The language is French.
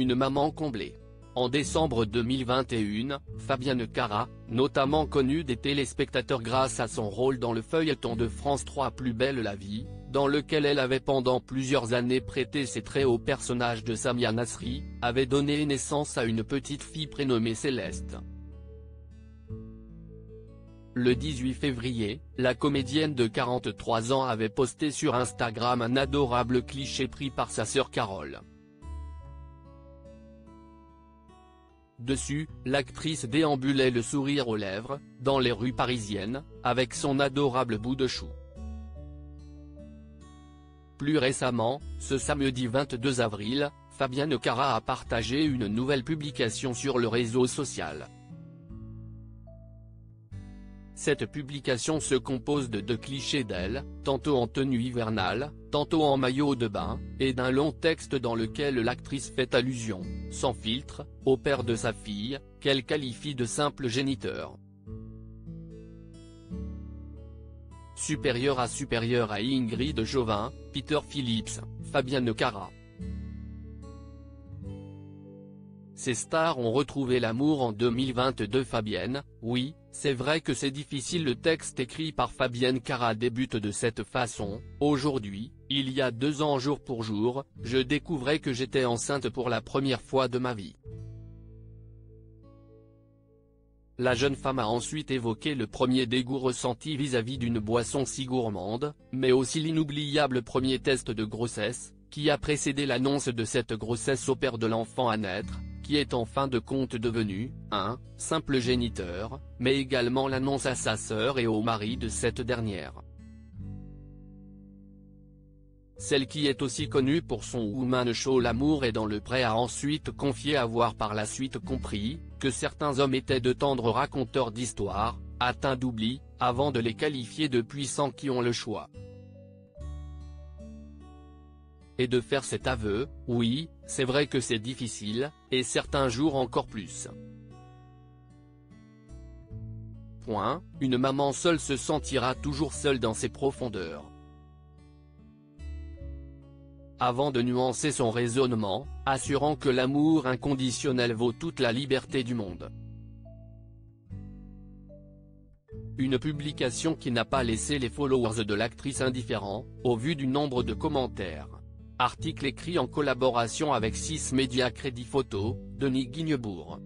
une maman comblée. En décembre 2021, Fabienne Cara, notamment connue des téléspectateurs grâce à son rôle dans le feuilleton de France 3 Plus belle la vie, dans lequel elle avait pendant plusieurs années prêté ses traits au personnage de Samia Nasri, avait donné naissance à une petite fille prénommée Céleste. Le 18 février, la comédienne de 43 ans avait posté sur Instagram un adorable cliché pris par sa sœur Carole. Dessus, l'actrice déambulait le sourire aux lèvres, dans les rues parisiennes, avec son adorable bout de chou. Plus récemment, ce samedi 22 avril, Fabienne Cara a partagé une nouvelle publication sur le réseau social. Cette publication se compose de 2 clichés d'elle, tantôt en tenue hivernale, tantôt en maillot de bain, et d'un long texte dans lequel l'actrice fait allusion, sans filtre, au père de sa fille, qu'elle qualifie de simple géniteur. Supérieur à Ingrid Jovin, Peter Phillips, Fabienne Cara. Ces stars ont retrouvé l'amour en 2022. Fabienne, oui, c'est vrai que c'est difficile. Le texte écrit par Fabienne Cara débute de cette façon: aujourd'hui, il y a 2 ans jour pour jour, je découvrais que j'étais enceinte pour la première fois de ma vie. La jeune femme a ensuite évoqué le premier dégoût ressenti vis-à-vis d'une boisson si gourmande, mais aussi l'inoubliable premier test de grossesse, qui a précédé l'annonce de cette grossesse au père de l'enfant à naître, qui est en fin de compte devenu un simple géniteur, mais également l'annonce à sa sœur et au mari de cette dernière. Celle qui est aussi connue pour son woman show L'amour est dans le pré a ensuite confié avoir par la suite compris que certains hommes étaient de tendres raconteurs d'histoires, atteints d'oubli, avant de les qualifier de puissants qui ont le choix. Et de faire cet aveu: oui, c'est vrai que c'est difficile, et certains jours encore plus. Une maman seule se sentira toujours seule dans ses profondeurs. Avant de nuancer son raisonnement, assurant que l'amour inconditionnel vaut toute la liberté du monde. Une publication qui n'a pas laissé les followers de l'actrice indifférents, au vu du nombre de commentaires. Article écrit en collaboration avec 6 médias. Crédit photo, Denis Guignebourg.